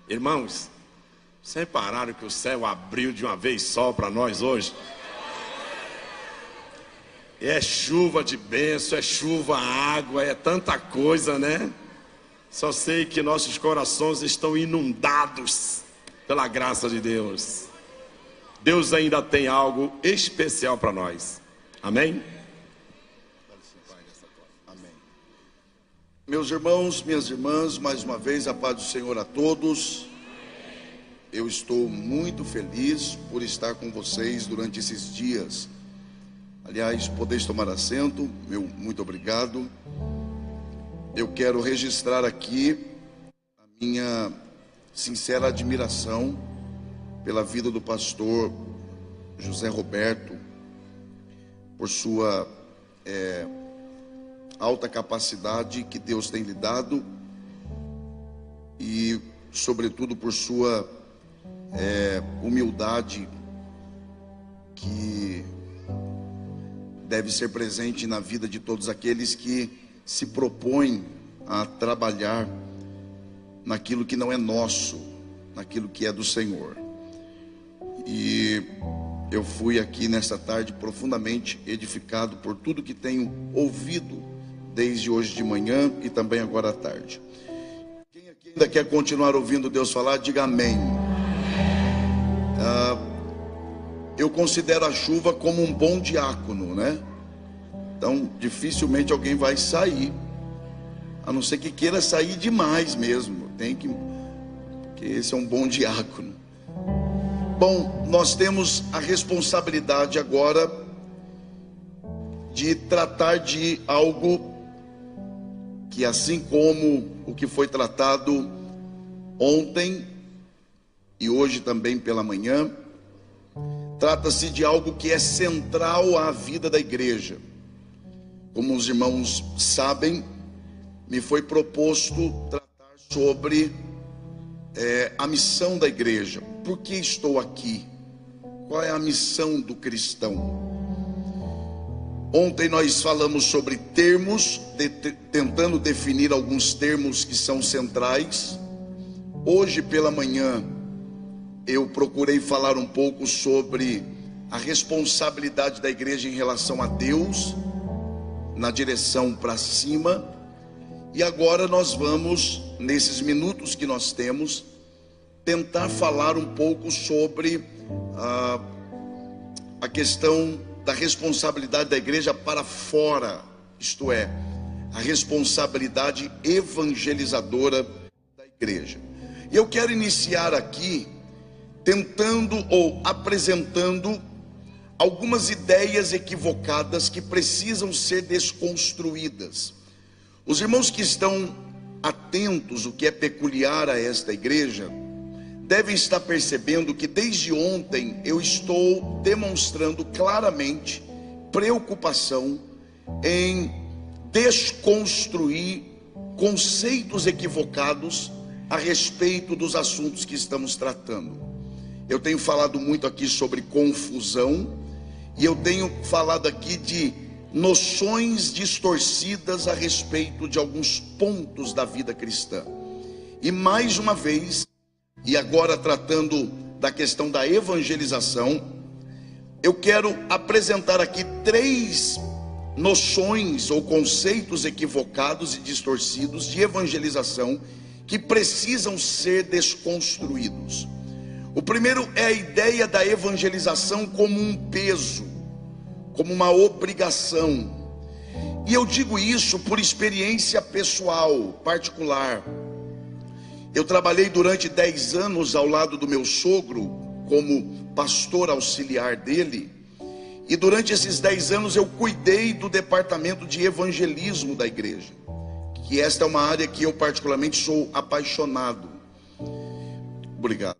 Irmãos, vocês repararam que o céu abriu de uma vez só para nós hoje? É chuva de bênção, é chuva, água, é tanta coisa, né? Só sei que nossos corações estão inundados pela graça de Deus. Deus ainda tem algo especial para nós. Amém? Amém. Meus irmãos, minhas irmãs, mais uma vez a paz do Senhor a todos. Eu estou muito feliz por estar com vocês durante esses dias. Aliás, podeis tomar assento, meu muito obrigado. Eu quero registrar aqui a minha sincera admiração pela vida do pastor José Roberto, por sua alta capacidade que Deus tem lhe dado e, sobretudo, por sua humildade que deve ser presente na vida de todos aqueles que se propõem a trabalhar naquilo que não é nosso, naquilo que é do Senhor. E eu fui aqui nesta tarde profundamente edificado por tudo que tenho ouvido desde hoje de manhã e também agora à tarde. Quem aqui ainda quer continuar ouvindo Deus falar, diga amém. Eu considero a chuva como um bom diácono, né? Então dificilmente alguém vai sair, a não ser que queira sair demais mesmo. Porque esse é um bom diácono. Bom, nós temos a responsabilidade agora de tratar de algo que, assim como o que foi tratado ontem e hoje também pela manhã, trata-se de algo que é central à vida da igreja. Como os irmãos sabem, me foi proposto tratar sobre a missão da igreja. Por que estou aqui? Qual é a missão do cristão? Ontem nós falamos sobre termos, tentando definir alguns termos que são centrais. Hoje pela manhã eu procurei falar um pouco sobre a responsabilidade da igreja em relação a Deus, na direção para cima. E agora nós vamos, nesses minutos que nós temos, tentar falar um pouco sobre a questão da responsabilidade da igreja para fora, isto é, a responsabilidade evangelizadora da igreja. E eu quero iniciar aqui tentando ou apresentando algumas ideias equivocadas que precisam ser desconstruídas. Os irmãos que estão atentos o que é peculiar a esta igreja devem estar percebendo que desde ontem eu estou demonstrando claramente preocupação em desconstruir conceitos equivocados a respeito dos assuntos que estamos tratando. Eu tenho falado muito aqui sobre confusão, e eu tenho falado aqui de noções distorcidas a respeito de alguns pontos da vida cristã. E mais uma vez, e agora tratando da questão da evangelização, eu quero apresentar aqui 3 noções ou conceitos equivocados e distorcidos de evangelização que precisam ser desconstruídos. O primeiro é a ideia da evangelização como um peso, como uma obrigação. E eu digo isso por experiência pessoal, particular. Eu trabalhei durante 10 anos ao lado do meu sogro, como pastor auxiliar dele. E durante esses 10 anos eu cuidei do departamento de evangelismo da igreja, que esta é uma área que eu particularmente sou apaixonado. Obrigado.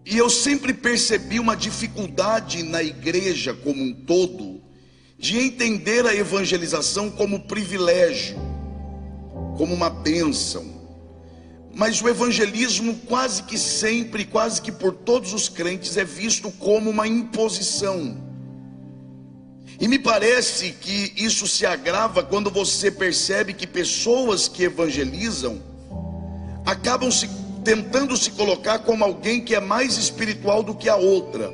E eu sempre percebi uma dificuldade na igreja como um todo, de entender a evangelização como privilégio, como uma bênção. Mas o evangelismo quase que sempre, quase que por todos os crentes, é visto como uma imposição. E me parece que isso se agrava quando você percebe que pessoas que evangelizam acabam se tentando se colocar como alguém que é mais espiritual do que a outra,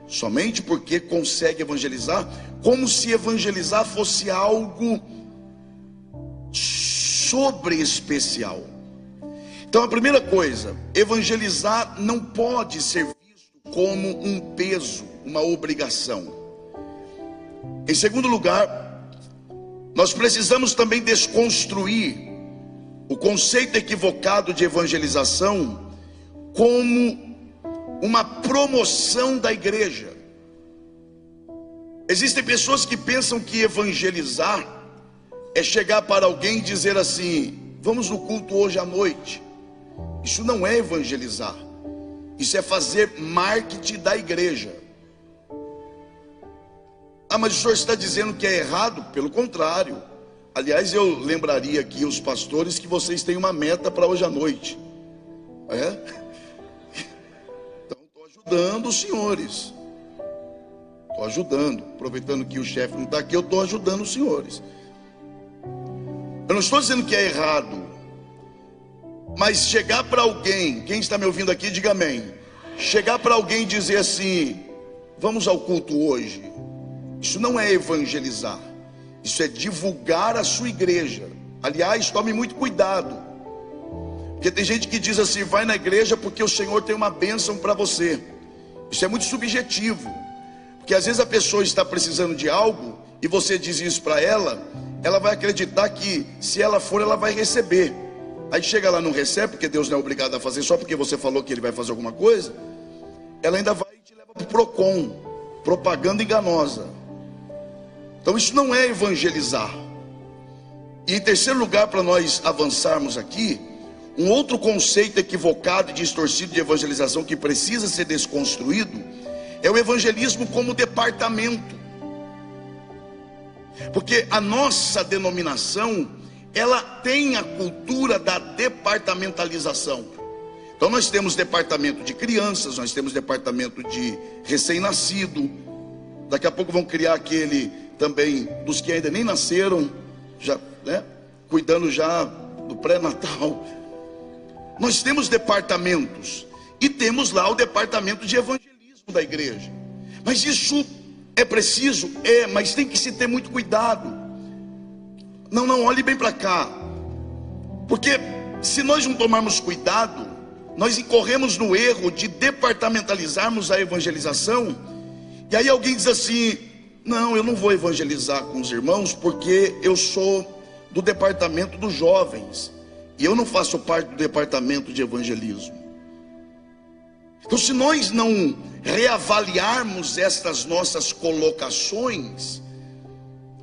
somente porque consegue evangelizar, como se evangelizar fosse algo sobre especial. Então a primeira coisa, evangelizar não pode ser visto como um peso, uma obrigação. Em segundo lugar, nós precisamos também desconstruir o conceito equivocado de evangelização como uma promoção da igreja. Existem pessoas que pensam que evangelizar é chegar para alguém e dizer assim: vamos no culto hoje à noite. Isso não é evangelizar, isso é fazer marketing da igreja. Ah, mas o senhor está dizendo que é errado? Pelo contrário. Aliás, eu lembraria aqui os pastores que vocês têm uma meta para hoje à noite. Então estou ajudando os senhores. Estou ajudando. Aproveitando que o chefe não está aqui, eu estou ajudando os senhores. Eu não estou dizendo que é errado, mas chegar para alguém, quem está me ouvindo aqui, diga amém. Chegar para alguém e dizer assim: vamos ao culto hoje. Isso não é evangelizar. Isso é divulgar a sua igreja. Aliás, tome muito cuidado, porque tem gente que diz assim: vai na igreja porque o Senhor tem uma bênção para você. Isso é muito subjetivo, porque às vezes a pessoa está precisando de algo e você diz isso para ela, ela vai acreditar que se ela for, ela vai receber. Aí chega lá, não recebe, porque Deus não é obrigado a fazer só porque você falou que Ele vai fazer alguma coisa. Ela ainda vai e te leva para o PROCON, propaganda enganosa. Então isso não é evangelizar. E em terceiro lugar, para nós avançarmos aqui, um outro conceito equivocado e distorcido de evangelização que precisa ser desconstruído é o evangelismo como departamento. Porque a nossa denominação, ela tem a cultura da departamentalização. Então nós temos departamento de crianças, nós temos departamento de recém-nascido. Daqui a pouco vão criar aquele também dos que ainda nem nasceram, já, né, cuidando já do pré-natal. Nós temos departamentos e temos lá o departamento de evangelismo da igreja. Mas isso é preciso? É, mas tem que se ter muito cuidado. Não, olhe bem para cá, porque se nós não tomarmos cuidado, nós incorremos no erro de departamentalizarmos a evangelização. E aí alguém diz assim: não, eu não vou evangelizar com os irmãos porque eu sou do departamento dos jovens e eu não faço parte do departamento de evangelismo. Então, se nós não reavaliarmos estas nossas colocações,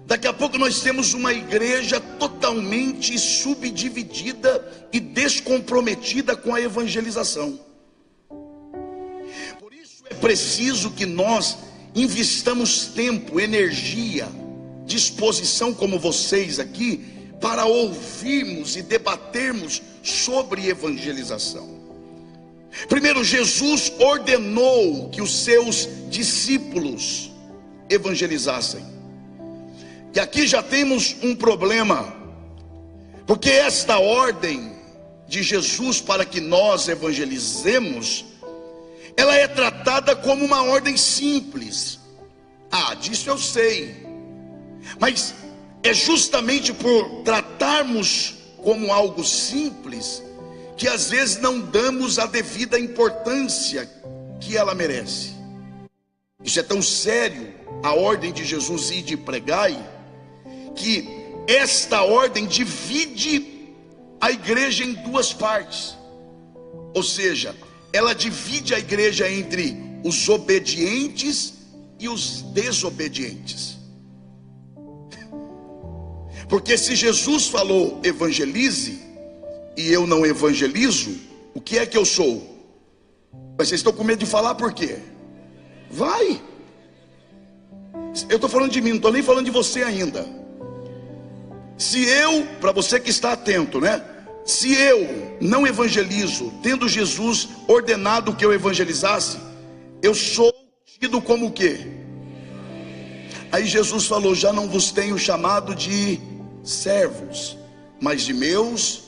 daqui a pouco nós temos uma igreja totalmente subdividida e descomprometida com a evangelização. Por isso é preciso que nós investamos tempo, energia, disposição como vocês aqui, para ouvirmos e debatermos sobre evangelização. Primeiro, Jesus ordenou que os seus discípulos evangelizassem. E aqui já temos um problema, porque esta ordem de Jesus para que nós evangelizemos, ela é tratada como uma ordem simples. Ah, disso eu sei. Mas é justamente por tratarmos como algo simples que às vezes não damos a devida importância que ela merece. Isso é tão sério, a ordem de Jesus ir de pregai, que esta ordem divide a igreja em duas partes. Ou seja, ela divide a igreja entre os obedientes e os desobedientes. Porque se Jesus falou evangelize e eu não evangelizo, o que é que eu sou? Mas vocês estão com medo de falar por quê? Vai. Eu estou falando de mim, não estou nem falando de você ainda. Se eu, para você que está atento, né? Se eu não evangelizo, tendo Jesus ordenado que eu evangelizasse, eu sou tido como o quê? Aí Jesus falou: já não vos tenho chamado de servos, mas de meus,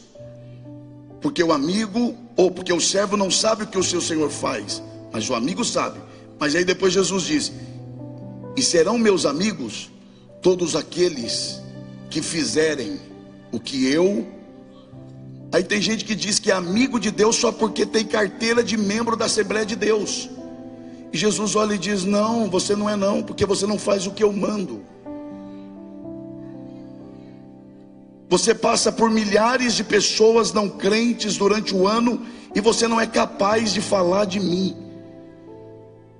porque o amigo Ou porque o servo não sabe o que o seu senhor faz, mas o amigo sabe. Mas aí depois Jesus diz: e serão meus amigos todos aqueles que fizerem o que eu. Aí tem gente que diz que é amigo de Deus só porque tem carteira de membro da Assembleia de Deus. E Jesus olha e diz: não, você não é não, porque você não faz o que eu mando. Você passa por milhares de pessoas não crentes durante o ano e você não é capaz de falar de mim.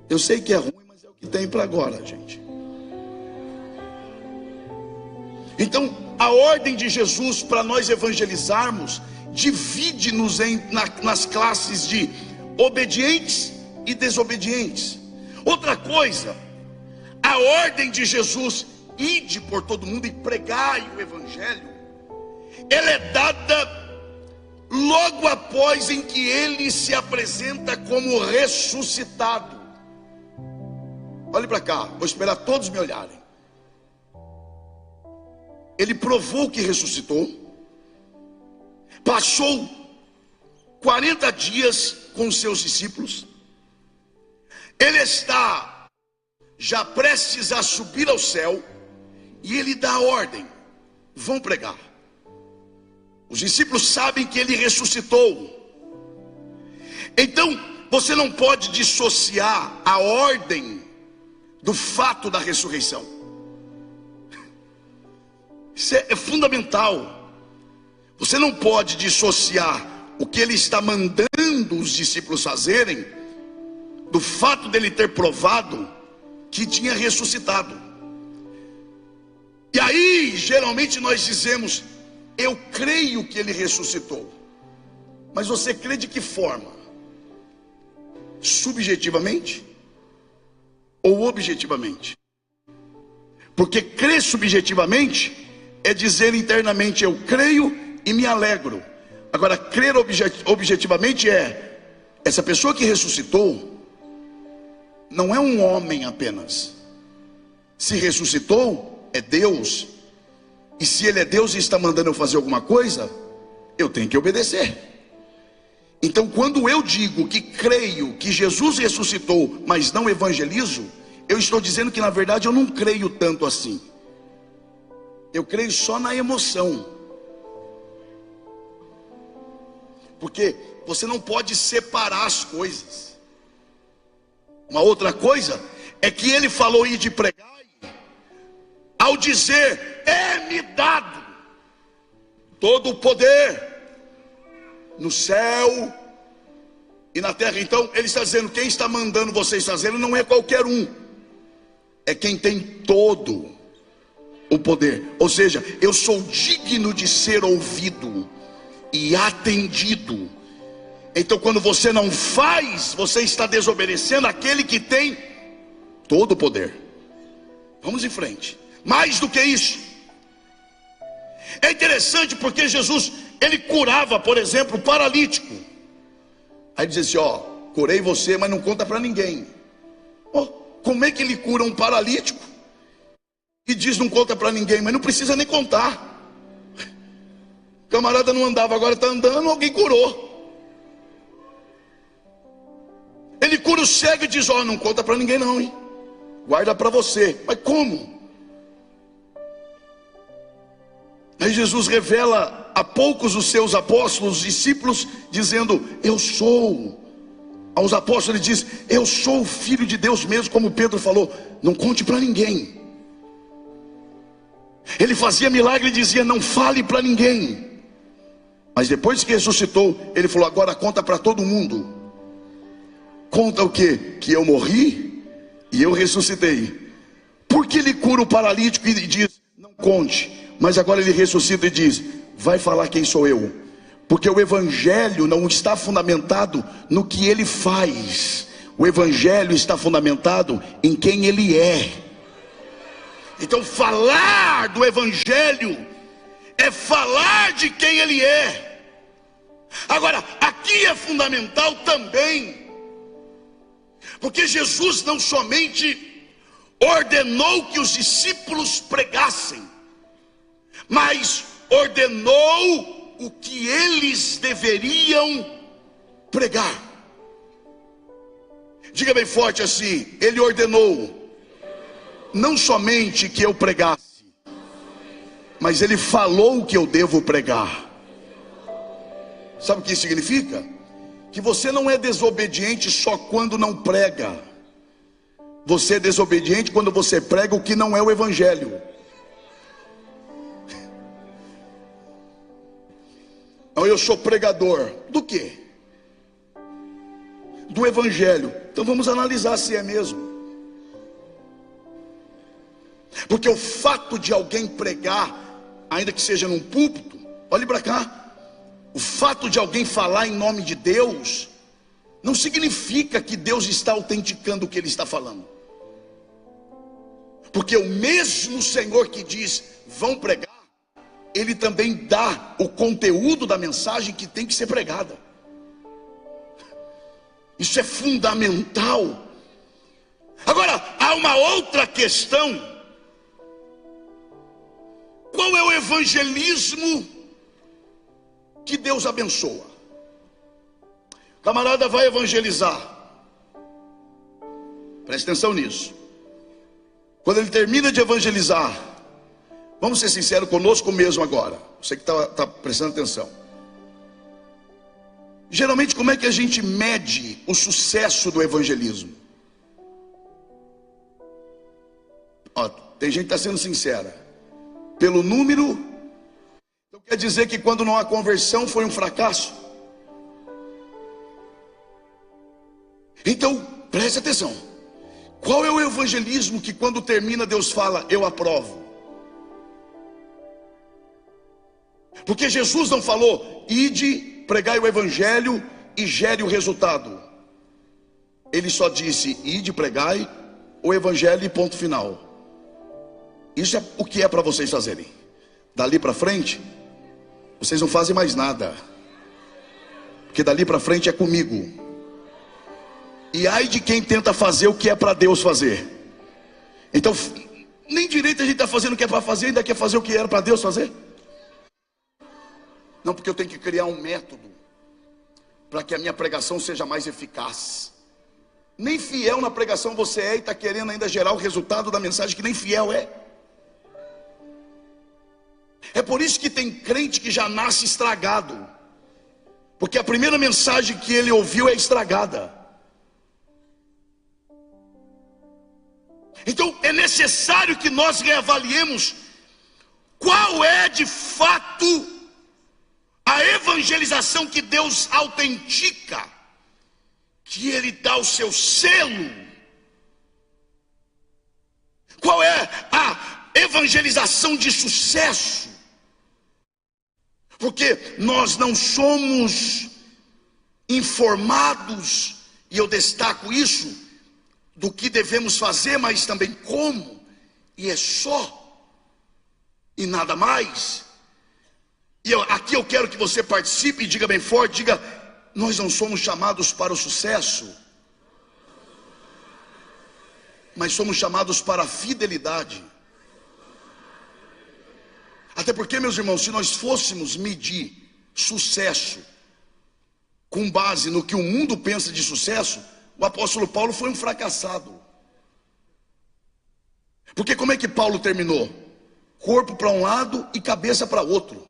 Eu sei que é ruim, mas é o que tem para agora, gente. Então, a ordem de Jesus para nós evangelizarmos divide-nos nas classes de obedientes e desobedientes. Outra coisa, a ordem de Jesus, ide por todo mundo e pregai o evangelho, ela é dada logo após em que ele se apresenta como ressuscitado. Olhe para cá, vou esperar todos me olharem. Ele provou que ressuscitou, passou 40 dias com seus discípulos, ele está já prestes a subir ao céu, e ele dá a ordem: vão pregar. Os discípulos sabem que ele ressuscitou. Então você não pode dissociar a ordem do fato da ressurreição. Isso é fundamental. Você não pode dissociar o que ele está mandando os discípulos fazerem do fato dele ter provado que tinha ressuscitado. E aí geralmente nós dizemos: eu creio que ele ressuscitou. Mas você crê de que forma? Subjetivamente ou objetivamente? Porque crer subjetivamente é dizer internamente: eu creio e me alegro. Agora, crer objetivamente é: essa pessoa que ressuscitou não é um homem apenas. Se ressuscitou, é Deus. E se ele é Deus e está mandando eu fazer alguma coisa, eu tenho que obedecer. Então, quando eu digo que creio que Jesus ressuscitou, mas não evangelizo, eu estou dizendo que na verdade eu não creio tanto assim. Eu creio só na emoção. Porque você não pode separar as coisas. Uma outra coisa é que ele falou: ir de pregar, ao dizer: é-me dado todo o poder no céu e na terra. Então ele está dizendo: quem está mandando vocês fazerem não é qualquer um, é quem tem todo o poder. Ou seja, eu sou digno de ser ouvido e atendido. Então quando você não faz, você está desobedecendo aquele que tem todo o poder. Vamos em frente. Mais do que isso, é interessante porque Jesus, ele curava, por exemplo, o paralítico. Aí ele diz assim: ó, curei você, mas não conta para ninguém. Ó, como é que ele cura um paralítico e diz não conta para ninguém? Mas não precisa nem contar. O camarada não andava, agora está andando, alguém curou. Ele cura o cego e diz: ó, não conta para ninguém não, hein? Guarda para você. Mas como? Aí Jesus revela a poucos os seus apóstolos, os discípulos, dizendo: eu sou. Aos apóstolos ele diz: eu sou o Filho de Deus mesmo, como Pedro falou, não conte para ninguém. Ele fazia milagre e dizia: não fale para ninguém. Mas depois que ressuscitou, ele falou: agora conta para todo mundo. Conta o quê? Que eu morri e eu ressuscitei. Porque ele cura o paralítico e diz: não conte. Mas agora ele ressuscita e diz: vai falar quem sou eu. Porque o evangelho não está fundamentado no que ele faz. O evangelho está fundamentado em quem ele é. Então falar do evangelho é falar de quem ele é. Agora, aqui é fundamental também, porque Jesus não somente ordenou que os discípulos pregassem, mas ordenou o que eles deveriam pregar. Diga bem forte assim: Ele ordenou não somente que eu pregasse, mas Ele falou que eu devo pregar. Sabe o que isso significa? Que você não é desobediente só quando não prega. Você é desobediente quando você prega o que não é o evangelho. Então eu sou pregador do quê? Do evangelho. Então vamos analisar se é mesmo. Porque o fato de alguém pregar, ainda que seja num púlpito, olhe para cá, o fato de alguém falar em nome de Deus não significa que Deus está autenticando o que ele está falando. Porque o mesmo Senhor que diz vão pregar, Ele também dá o conteúdo da mensagem que tem que ser pregada. Isso é fundamental. Agora, há uma outra questão. Qual é o evangelismo que Deus abençoa? O camarada vai evangelizar. Preste atenção nisso. Quando ele termina de evangelizar, vamos ser sinceros conosco mesmo agora. Você que está prestando atenção. Geralmente, como é que a gente mede o sucesso do evangelismo? Ó, tem gente que está sendo sincera. Pelo número. Então quer dizer que quando não há conversão foi um fracasso? Então, preste atenção. Qual é o evangelismo que quando termina Deus fala, eu aprovo? Porque Jesus não falou, ide, pregai o evangelho e gere o resultado. Ele só disse, ide, pregai o evangelho e ponto final. Isso é o que é para vocês fazerem. Dali para frente, vocês não fazem mais nada. Porque dali para frente é comigo. E ai de quem tenta fazer o que é para Deus fazer. Então, nem direito a gente está fazendo o que é para fazer, ainda quer fazer o que era para Deus fazer. Não, porque eu tenho que criar um método para que a minha pregação seja mais eficaz. Nem fiel na pregação você é e está querendo ainda gerar o resultado da mensagem que nem fiel é. É por isso que tem crente que já nasce estragado. Porque a primeira mensagem que ele ouviu é estragada. Então é necessário que nós reavaliemos qual é de fato a evangelização que Deus autentica, que Ele dá o seu selo. Qual é a evangelização de sucesso? Porque nós não somos informados, e eu destaco isso, do que devemos fazer, mas também como, e é só, e nada mais. E aqui eu quero que você participe e diga bem forte, diga, nós não somos chamados para o sucesso, mas somos chamados para a fidelidade. Até porque, meus irmãos, se nós fôssemos medir sucesso com base no que o mundo pensa de sucesso, o apóstolo Paulo foi um fracassado. Porque como é que Paulo terminou? Corpo para um lado e cabeça para outro.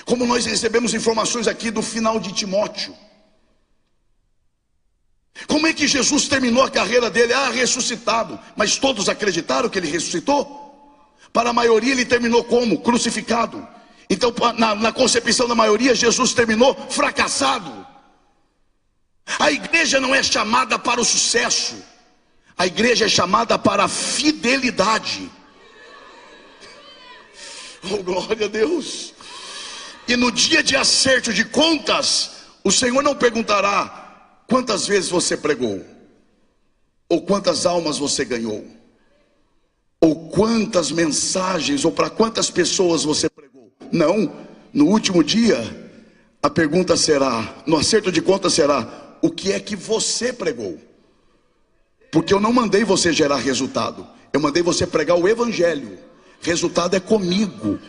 Como nós recebemos informações aqui do final de Timóteo. Como é que Jesus terminou a carreira dele? Ressuscitado. Mas todos acreditaram que ele ressuscitou? Para a maioria ele terminou como? Crucificado. Então na concepção da maioria Jesus terminou fracassado. A igreja não é chamada para o sucesso. A igreja é chamada para a fidelidade. Oh, glória a Deus. E no dia de acerto de contas, o Senhor não perguntará quantas vezes você pregou, ou quantas almas você ganhou, ou quantas mensagens, ou para quantas pessoas você pregou. Não, no último dia, a pergunta será, no acerto de contas será, o que é que você pregou? Porque eu não mandei você gerar resultado, eu mandei você pregar o evangelho. Resultado é comigo.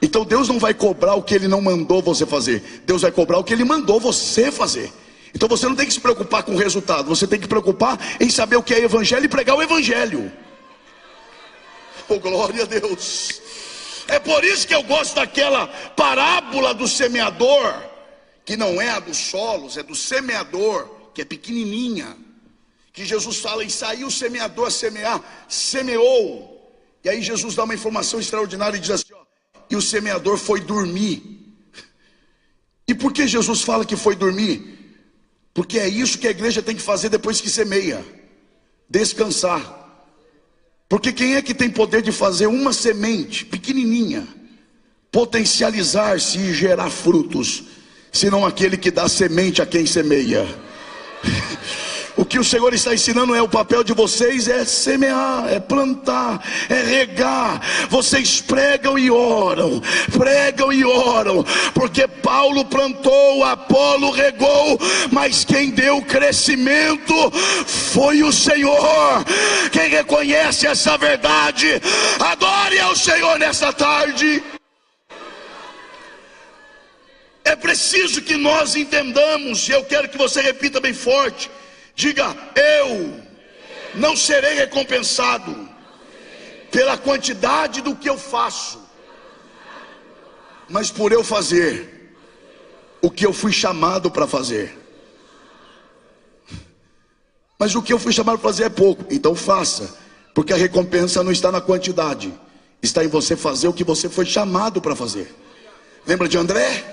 Então Deus não vai cobrar o que Ele não mandou você fazer, Deus vai cobrar o que Ele mandou você fazer. Então você não tem que se preocupar com o resultado, você tem que preocupar em saber o que é evangelho e pregar o evangelho. Oh, glória a Deus. É por isso que eu gosto daquela parábola do semeador, que não é a dos solos, é do semeador, que é pequenininha, que Jesus fala: e saiu o semeador a semear, semeou. E aí Jesus dá uma informação extraordinária e diz assim, ó, e o semeador foi dormir. E por que Jesus fala que foi dormir? Porque é isso que a igreja tem que fazer depois que semeia: descansar. Porque quem é que tem poder de fazer uma semente pequenininha potencializar-se e gerar frutos, senão aquele que dá semente a quem semeia? O que o Senhor está ensinando é: o papel de vocês é semear, é plantar, é regar. Vocês pregam e oram, porque Paulo plantou, Apolo regou, mas quem deu crescimento foi o Senhor. Quem reconhece essa verdade, adore ao Senhor nessa tarde. É preciso que nós entendamos, e eu quero que você repita bem forte. Diga: eu não serei recompensado pela quantidade do que eu faço, mas por eu fazer o que eu fui chamado para fazer. Mas o que eu fui chamado para fazer é pouco, então faça, porque a recompensa não está na quantidade, está em você fazer o que você foi chamado para fazer. Lembra de André?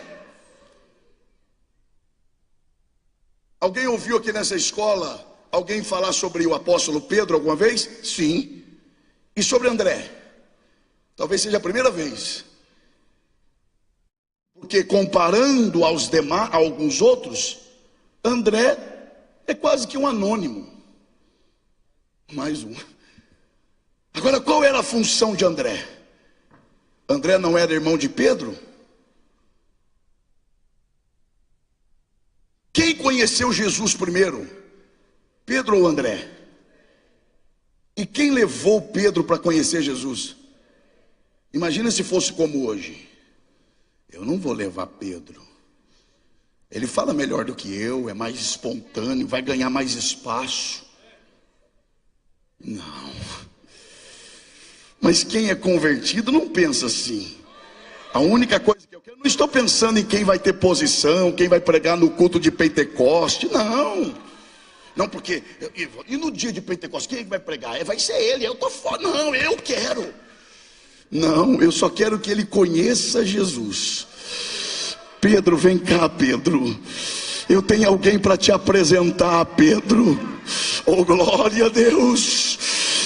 Alguém ouviu aqui nessa escola alguém falar sobre o apóstolo Pedro alguma vez? Sim. E sobre André? Talvez seja a primeira vez. Porque comparando aos demais, a alguns outros, André é quase que um anônimo. Mais um. Agora, qual era a função de André? André não era irmão de Pedro? Quem conheceu Jesus primeiro? Pedro ou André? E quem levou Pedro para conhecer Jesus? Imagina se fosse como hoje. Eu não vou levar Pedro. Ele fala melhor do que eu, é mais espontâneo, vai ganhar mais espaço. Não. Mas quem é convertido não pensa assim. A única coisa que eu quero, não estou pensando em quem vai ter posição, quem vai pregar no culto de Pentecoste, não. Não, porque, e no dia de Pentecoste, quem vai pregar? Vai ser ele, eu estou fora. Não, eu quero. Não, eu só quero que ele conheça Jesus. Pedro, vem cá, Pedro. Eu tenho alguém para te apresentar, Pedro. Oh, glória a Deus.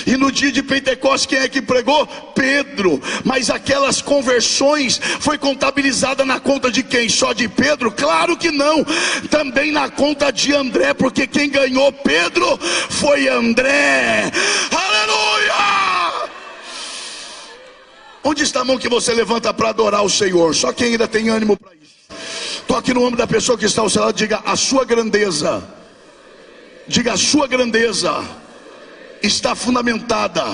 E no dia de Pentecostes, quem é que pregou? Pedro. Mas aquelas conversões foi contabilizada na conta de quem? Só de Pedro? Claro que não. Também na conta de André, porque quem ganhou Pedro foi André. Aleluia! Onde está a mão que você levanta para adorar o Senhor? Só quem ainda tem ânimo para isso. Toque no ombro da pessoa que está ao seu lado, diga: a sua grandeza. Diga: a sua grandeza está fundamentada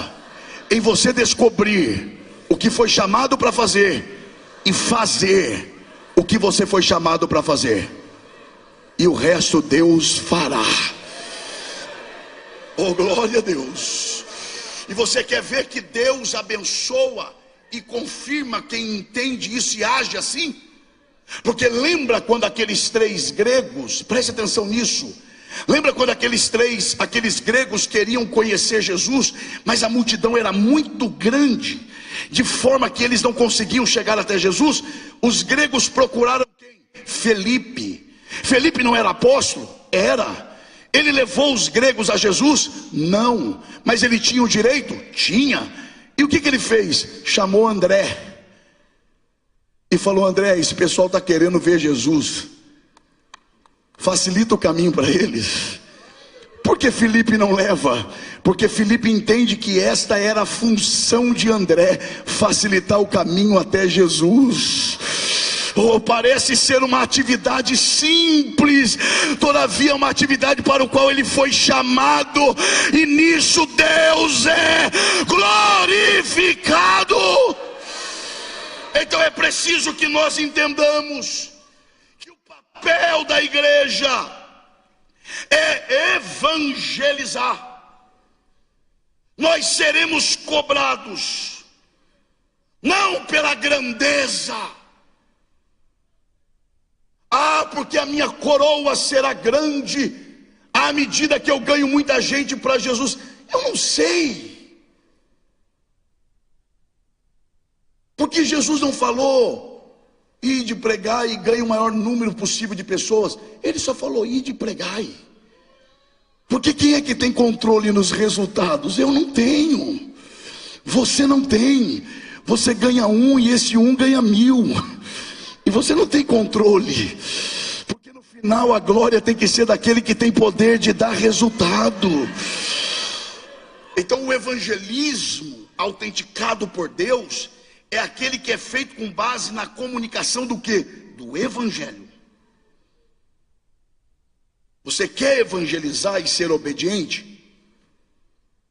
em você descobrir o que foi chamado para fazer e fazer o que você foi chamado para fazer, e o resto Deus fará. Oh, glória a Deus. E você quer ver que Deus abençoa e confirma quem entende isso e age assim? Porque lembra quando aqueles 3 gregos, preste atenção nisso, lembra quando aqueles gregos queriam conhecer Jesus, mas a multidão era muito grande, de forma que eles não conseguiam chegar até Jesus? Os gregos procuraram quem? Felipe. Felipe não era apóstolo? Era. Ele levou os gregos a Jesus? Não. Mas ele tinha o direito? Tinha. E o que ele fez? Chamou André e falou: André, esse pessoal está querendo ver Jesus, facilita o caminho para eles. Por que Felipe não leva? Porque Felipe entende que esta era a função de André, facilitar o caminho até Jesus. Oh, parece ser uma atividade simples, todavia uma atividade para o qual ele foi chamado, e nisso Deus é glorificado. Então é preciso que nós entendamos que o papel da igreja é evangelizar. Nós seremos cobrados, não pela grandeza. Porque a minha coroa será grande à medida que eu ganho muita gente para Jesus. Eu não sei. Porque Jesus não falou, ide pregar e ganhe o maior número possível de pessoas. Ele só falou, ide pregai. Porque quem é que tem controle nos resultados? Eu não tenho. Você não tem. Você ganha 1 e esse 1 ganha 1000. E você não tem controle. Porque no final a glória tem que ser daquele que tem poder de dar resultado. Então o evangelismo autenticado por Deus é aquele que é feito com base na comunicação do quê? Do evangelho. Você quer evangelizar e ser obediente?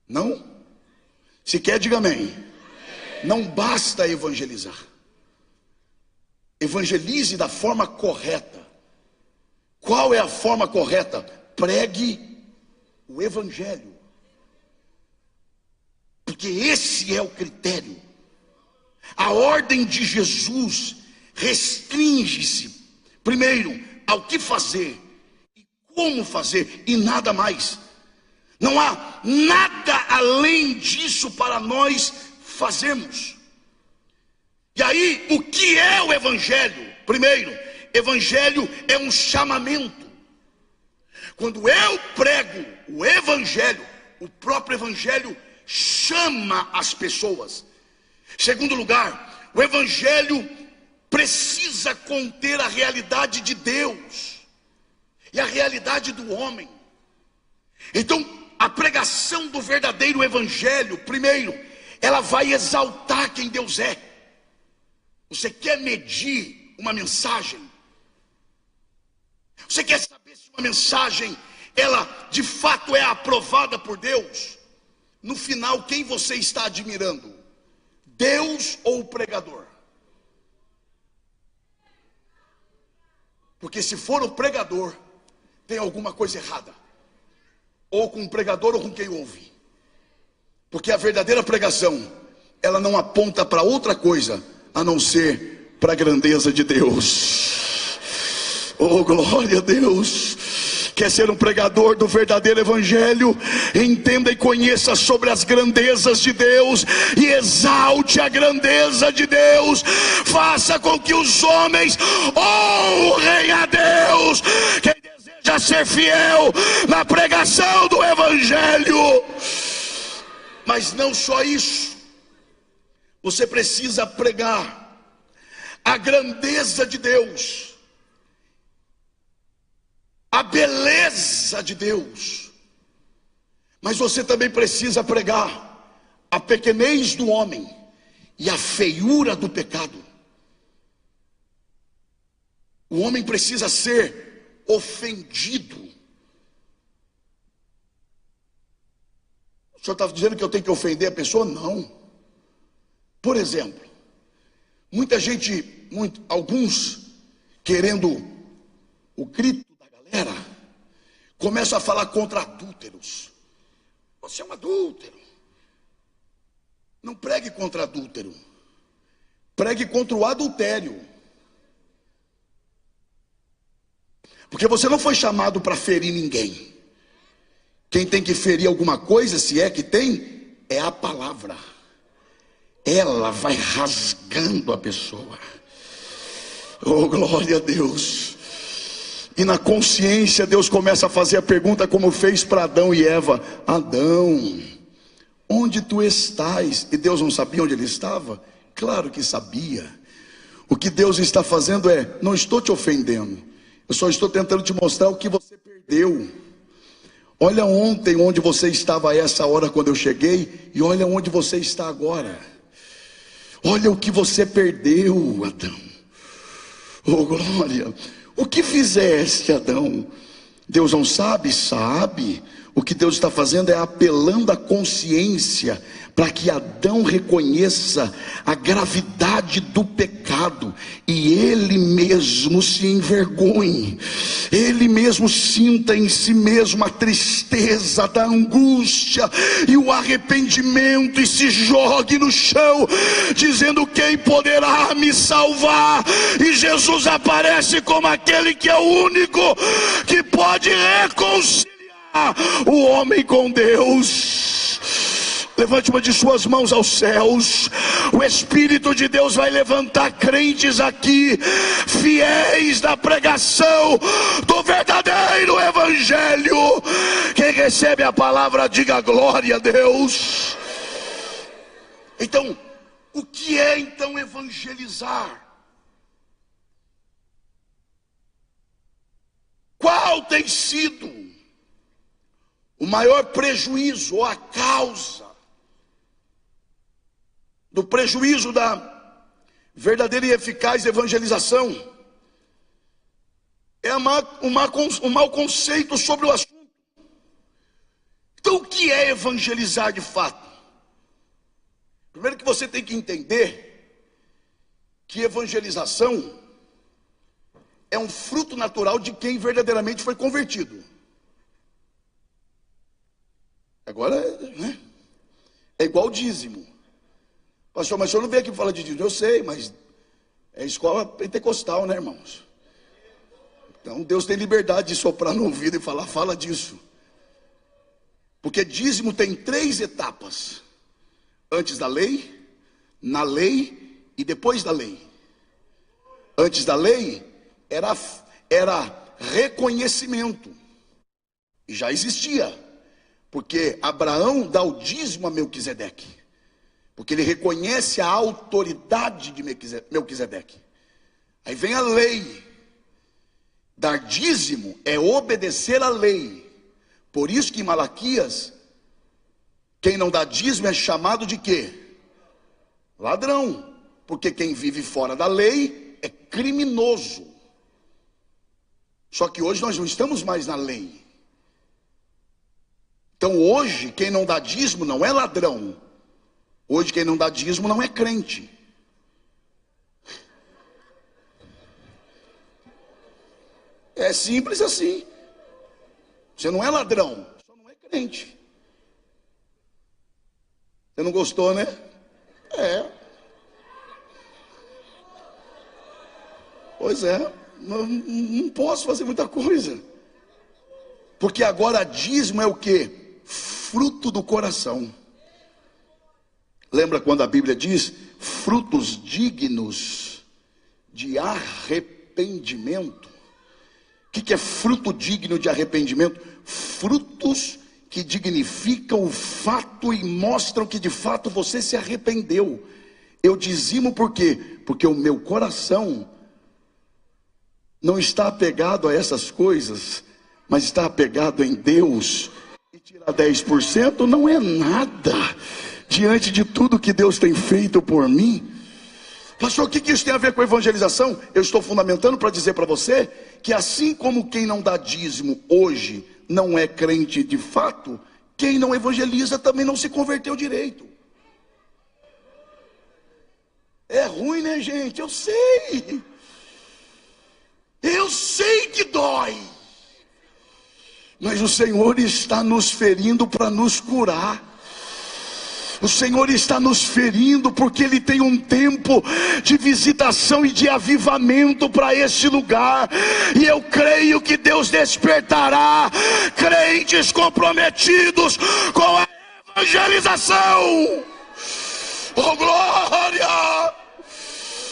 Não? Se quer, diga amém. Não basta evangelizar. Evangelize da forma correta. Qual é a forma correta? Pregue o evangelho. Porque esse é o critério. A ordem de Jesus restringe-se, primeiro, ao que fazer e como fazer, e nada mais. Não há nada além disso para nós fazermos. E aí, o que é o evangelho? Primeiro, evangelho é um chamamento. Quando eu prego o evangelho, o próprio evangelho chama as pessoas. Segundo lugar, o evangelho precisa conter a realidade de Deus e a realidade do homem. Então, a pregação do verdadeiro evangelho, primeiro, ela vai exaltar quem Deus é. Você quer medir uma mensagem? Você quer saber se uma mensagem, ela de fato é aprovada por Deus? No final, quem você está admirando? Deus ou o pregador? Porque se for o pregador, tem alguma coisa errada. Ou com o pregador ou com quem ouve. Porque a verdadeira pregação, ela não aponta para outra coisa, a não ser para a grandeza de Deus. Oh, glória a Deus. Quer ser um pregador do verdadeiro evangelho? Entenda e conheça sobre as grandezas de Deus e exalte a grandeza de Deus. Faça com que os homens honrem a Deus. Quem deseja ser fiel na pregação do evangelho. Mas não só isso. Você precisa pregar a grandeza de Deus, a beleza de Deus. Mas você também precisa pregar a pequenez do homem e a feiura do pecado. O homem precisa ser ofendido. O senhor está dizendo que eu tenho que ofender a pessoa? Não. Por exemplo, muita gente, alguns querendo o grito da galera, começam a falar contra adúlteros. Você é um adúltero. Não pregue contra adúltero. Pregue contra o adultério. Porque você não foi chamado para ferir ninguém. Quem tem que ferir alguma coisa, se é que tem, é a palavra. Ela vai rasgando a pessoa. Oh, glória a Deus. E na consciência Deus começa a fazer a pergunta como fez para Adão e Eva. Adão, onde tu estás? E Deus não sabia onde ele estava? Claro que sabia. O que Deus está fazendo é, não estou te ofendendo, eu só estou tentando te mostrar o que você perdeu. Olha ontem onde você estava a essa hora quando eu cheguei, e olha onde você está agora. Olha o que você perdeu, Adão. Oh, glória. O que fizeste, Adão? Deus não sabe? Sabe. O que Deus está fazendo é apelando à consciência, para que Adão reconheça a gravidade do pecado, e ele mesmo se envergonhe, ele mesmo sinta em si mesmo a tristeza da angústia e o arrependimento, e se jogue no chão, dizendo: quem poderá me salvar? E Jesus aparece como aquele que é o único que pode reconciliar o homem com Deus. Levante uma de suas mãos aos céus. O Espírito de Deus vai levantar crentes aqui, fiéis da pregação do verdadeiro Evangelho. Quem recebe a palavra, diga glória a Deus. Então, o que é então evangelizar? Qual tem sido o maior prejuízo, ou a causa do prejuízo da verdadeira e eficaz evangelização? É um mau conceito sobre o assunto. Então, o que é evangelizar de fato? Primeiro que você tem que entender que evangelização é um fruto natural de quem verdadeiramente foi convertido. Agora, né? É igual dízimo. Pastor, mas o senhor não veio aqui falar de dízimo. Eu sei, mas é escola pentecostal, né, irmãos? Então Deus tem liberdade de soprar no ouvido e falar: fala disso. Porque dízimo tem 3 etapas: antes da lei, na lei e depois da lei. Antes da lei era reconhecimento, e já existia, porque Abraão dá o dízimo a Melquisedeque, porque ele reconhece a autoridade de Melquisedeque. Aí vem a lei. Dar dízimo é obedecer à lei. Por isso que em Malaquias, quem não dá dízimo é chamado de quê? Ladrão. Porque quem vive fora da lei é criminoso. Só que hoje nós não estamos mais na lei. Então hoje quem não dá dízimo não é ladrão. Hoje quem não dá dízimo não é crente. É simples assim. Você não é ladrão, só não é crente. Você não gostou, né? É. Pois é, não posso fazer muita coisa. Porque agora dízimo é o quê? Fruto do coração. Lembra quando a Bíblia diz frutos dignos de arrependimento? O que é fruto digno de arrependimento? Frutos que dignificam o fato e mostram que de fato você se arrependeu. Eu dizimo por quê? Porque o meu coração não está apegado a essas coisas, mas está apegado em Deus. E tirar 10% não é nada diante de tudo que Deus tem feito por mim. Pastor, o que isso tem a ver com evangelização? Eu estou fundamentando para dizer para você que assim como quem não dá dízimo hoje não é crente de fato, quem não evangeliza também não se converteu direito. É ruim, né, gente? Eu sei que dói, mas o Senhor está nos ferindo para nos curar. O Senhor está nos ferindo porque Ele tem um tempo de visitação e de avivamento para este lugar. E eu creio que Deus despertará crentes comprometidos com a evangelização. Oh, glória!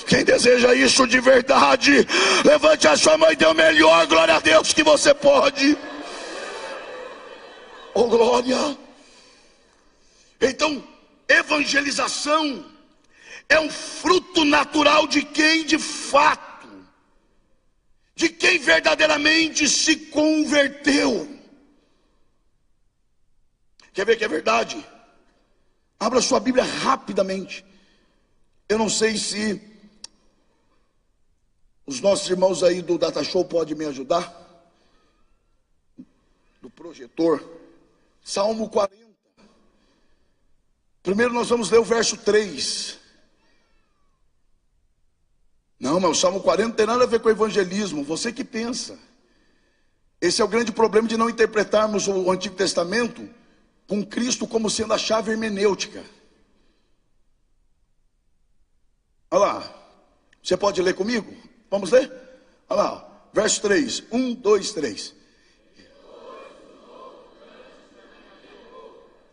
Quem deseja isso de verdade, levante a sua mão e dê o melhor glória a Deus que você pode. Oh, glória! Então, evangelização é um fruto natural de quem de fato, de quem verdadeiramente se converteu. Quer ver que é verdade? Abra sua Bíblia rapidamente. Eu não sei se os nossos irmãos aí do Data Show podem me ajudar, do projetor, Salmo 40. Primeiro nós vamos ler o verso 3. Não, mas o Salmo 40 não tem nada a ver com evangelismo, você que pensa. Esse é o grande problema de não interpretarmos o Antigo Testamento com Cristo como sendo a chave hermenêutica. Olha lá, você pode ler comigo? Vamos ler? Olha lá, verso 3, 1, 2, 3.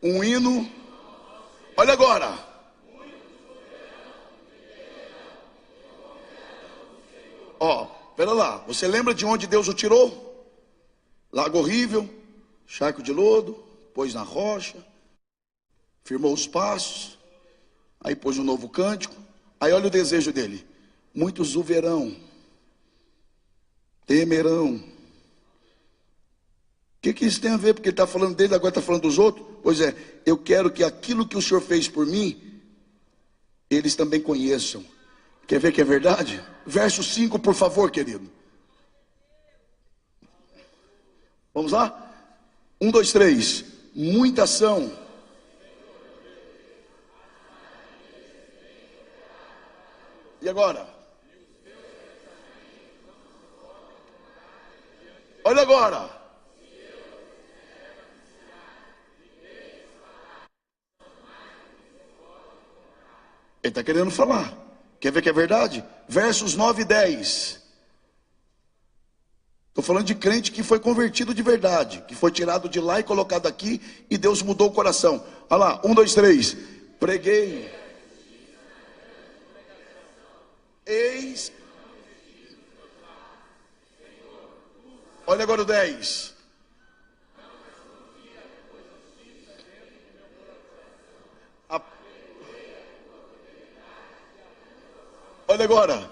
Um hino, olha agora. Ó, pera lá, você lembra de onde Deus o tirou? Lago horrível, charco de lodo, pôs na rocha, firmou os passos, aí pôs um novo cântico, aí olha o desejo dele: muitos o verão, temerão. O que isso tem a ver? Porque ele está falando dele, agora está falando dos outros? Pois é, eu quero que aquilo que o Senhor fez por mim, eles também conheçam. Quer ver que é verdade? Verso 5, por favor, querido. Vamos lá? 1, 2, 3. Muita ação. E agora? Olha agora. Ele está querendo falar. Quer ver que é verdade? Versos 9 e 10. Estou falando de crente que foi convertido de verdade, que foi tirado de lá e colocado aqui, e Deus mudou o coração. Olha lá, 1, 2, 3. Preguei. Eis. Olha agora o 10. Olha agora.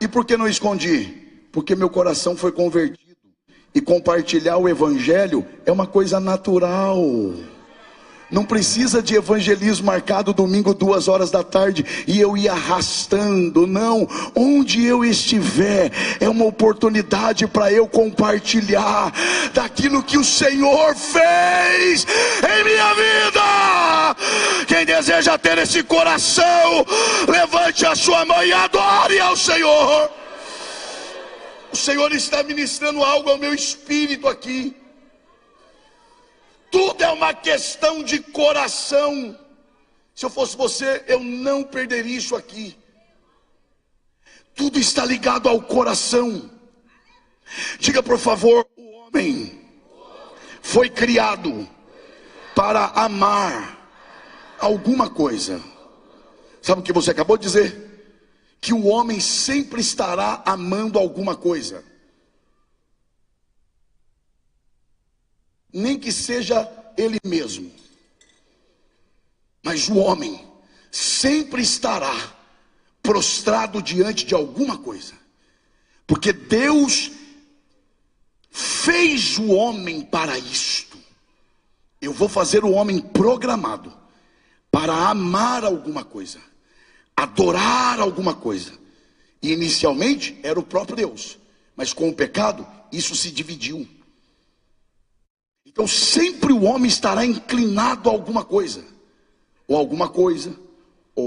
E por que não escondi? Porque meu coração foi convertido. E compartilhar o evangelho é uma coisa natural. Não precisa de evangelismo marcado domingo 2 horas da tarde e eu ir arrastando, não. Onde eu estiver é uma oportunidade para eu compartilhar daquilo que o Senhor fez em minha vida. Quem deseja ter esse coração, levante a sua mão e adore ao Senhor. O Senhor está ministrando algo ao meu espírito aqui. Tudo é uma questão de coração. Se eu fosse você, eu não perderia isso aqui. Tudo está ligado ao coração. Diga por favor: o homem foi criado para amar alguma coisa. Sabe o que você acabou de dizer? Que o homem sempre estará amando alguma coisa. Nem que seja ele mesmo, mas o homem sempre estará prostrado diante de alguma coisa, porque Deus fez o homem para isto. Eu vou fazer o homem programado para amar alguma coisa, adorar alguma coisa. E inicialmente era o próprio Deus, mas com o pecado isso se dividiu. Então sempre o homem estará inclinado a alguma coisa, ou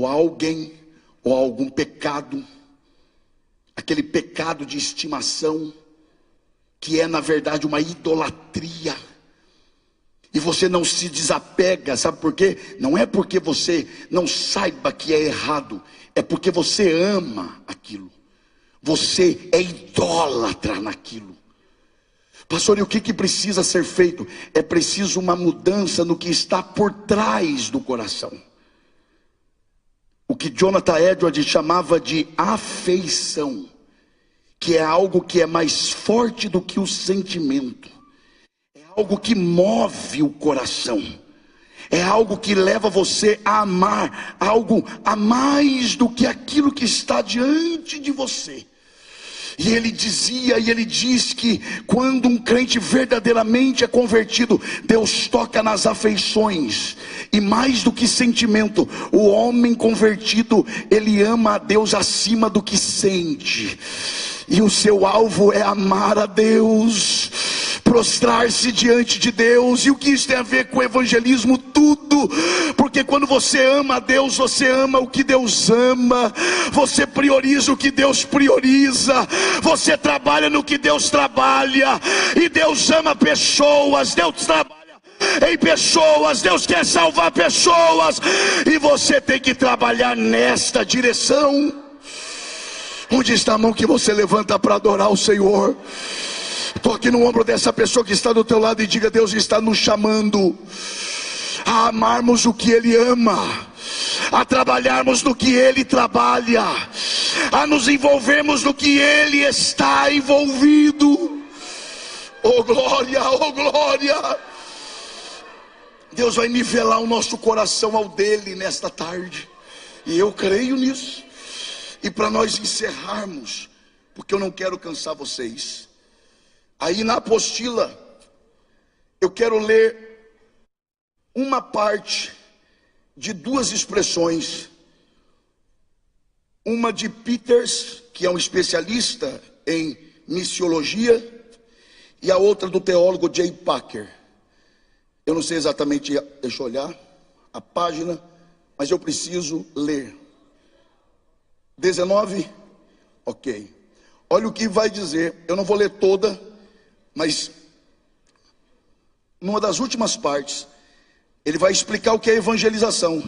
a alguém, ou a algum pecado, aquele pecado de estimação, que é na verdade uma idolatria, e você não se desapega, sabe por quê? Não é porque você não saiba que é errado, é porque você ama aquilo, você é idólatra naquilo. Pastor, e o que precisa ser feito? É preciso uma mudança no que está por trás do coração. O que Jonathan Edwards chamava de afeição, que é algo que é mais forte do que o sentimento. É algo que move o coração. É algo que leva você a amar algo a mais do que aquilo que está diante de você. E ele dizia, e ele diz que quando um crente verdadeiramente é convertido, Deus toca nas afeições. E mais do que sentimento, o homem convertido, ele ama a Deus acima do que sente. E o seu alvo é amar a Deus, prostrar-se diante de Deus. E o que isso tem a ver com o evangelismo? Tudo. Porque quando você ama a Deus, você ama o que Deus ama, você prioriza o que Deus prioriza, você trabalha no que Deus trabalha. E Deus ama pessoas, Deus trabalha em pessoas, Deus quer salvar pessoas, e você tem que trabalhar nesta direção. Onde está a mão que você levanta para adorar o Senhor? Toque no ombro dessa pessoa que está do teu lado e diga: Deus está nos chamando a amarmos o que Ele ama, a trabalharmos no que Ele trabalha, a nos envolvermos no que Ele está envolvido. Oh glória, oh glória! Deus vai nivelar o nosso coração ao dele nesta tarde, e eu creio nisso. E para nós encerrarmos, porque eu não quero cansar vocês, aí na apostila eu quero ler uma parte de duas expressões, uma de Peters, que é um especialista em missiologia, e a outra do teólogo J. Packer. Eu não sei exatamente, deixa eu olhar a página, mas eu preciso ler. 19? Ok. Olha o que vai dizer. Eu não vou ler toda, mas numa das últimas partes, ele vai explicar o que é evangelização.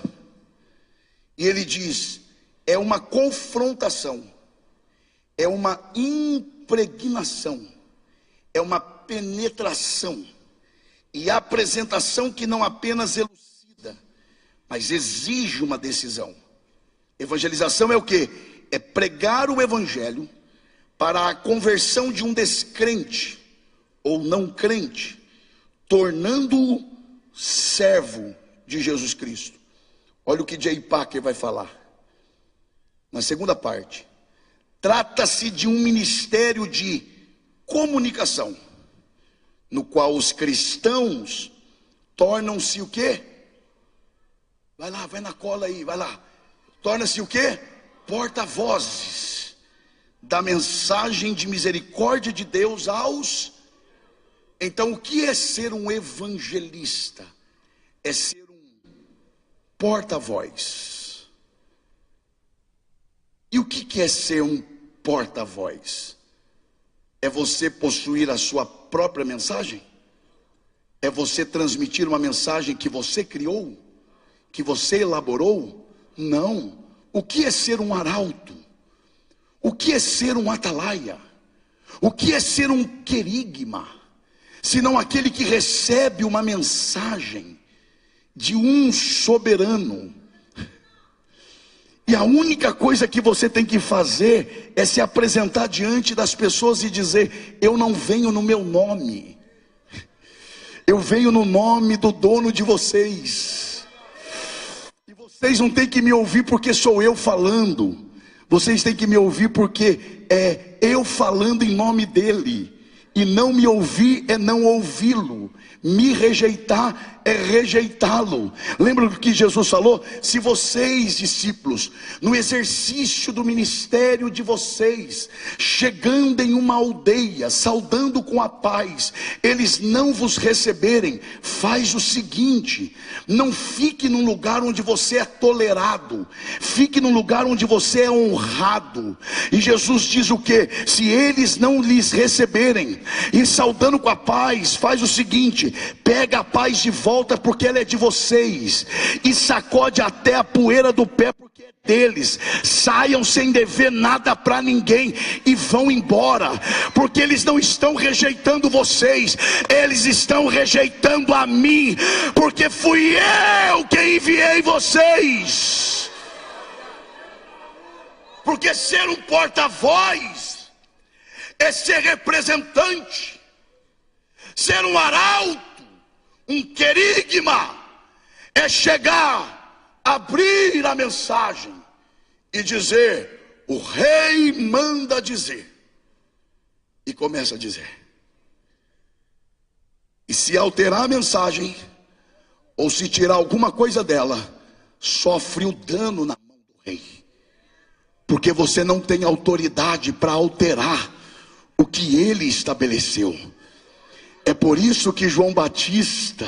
E ele diz: é uma confrontação, é uma impregnação, é uma penetração e apresentação que não apenas elucida, mas exige uma decisão. Evangelização é o que? É pregar o evangelho para a conversão de um descrente ou não crente, tornando-o servo de Jesus Cristo. Olha o que J. Packer vai falar na segunda parte. Trata-se de um ministério de comunicação, no qual os cristãos tornam-se o quê? Vai lá, vai na cola aí, vai lá. Torna-se o quê? Porta-vozes da mensagem de misericórdia de Deus aos... Então, o que é ser um evangelista? É ser um porta-voz. E o que é ser um porta-voz? É você possuir a sua própria mensagem? É você transmitir uma mensagem que você criou? Que você elaborou? Não. O que é ser um arauto? O que é ser um atalaia? O que é ser um querigma? Senão aquele que recebe uma mensagem de um soberano. E a única coisa que você tem que fazer é se apresentar diante das pessoas e dizer: eu não venho no meu nome, eu venho no nome do dono de vocês. Vocês não têm que me ouvir porque sou eu falando. Vocês têm que me ouvir porque é eu falando em nome dele. E não me ouvir é não ouvi-lo. Me rejeitar é rejeitá-lo. Lembra do que Jesus falou? Se vocês, discípulos, no exercício do ministério de vocês, chegando em uma aldeia, saudando com a paz, eles não vos receberem, faz o seguinte: não fique num lugar onde você é tolerado, fique num lugar onde você é honrado. E Jesus diz o que? Se eles não lhes receberem, e saudando com a paz, faz o seguinte: pega a paz de volta, porque ela é de vocês, e sacode até a poeira do pé, porque é deles. Saiam sem dever nada para ninguém e vão embora, porque eles não estão rejeitando vocês, eles estão rejeitando a mim, porque fui eu quem enviei vocês. Porque ser um porta-voz é ser representante, ser um arauto, um querigma, é chegar, abrir a mensagem e dizer: o rei manda dizer. E começa a dizer: e se alterar a mensagem, ou se tirar alguma coisa dela, sofre o dano na mão do rei, porque você não tem autoridade para alterar o que ele estabeleceu. É por isso que João Batista,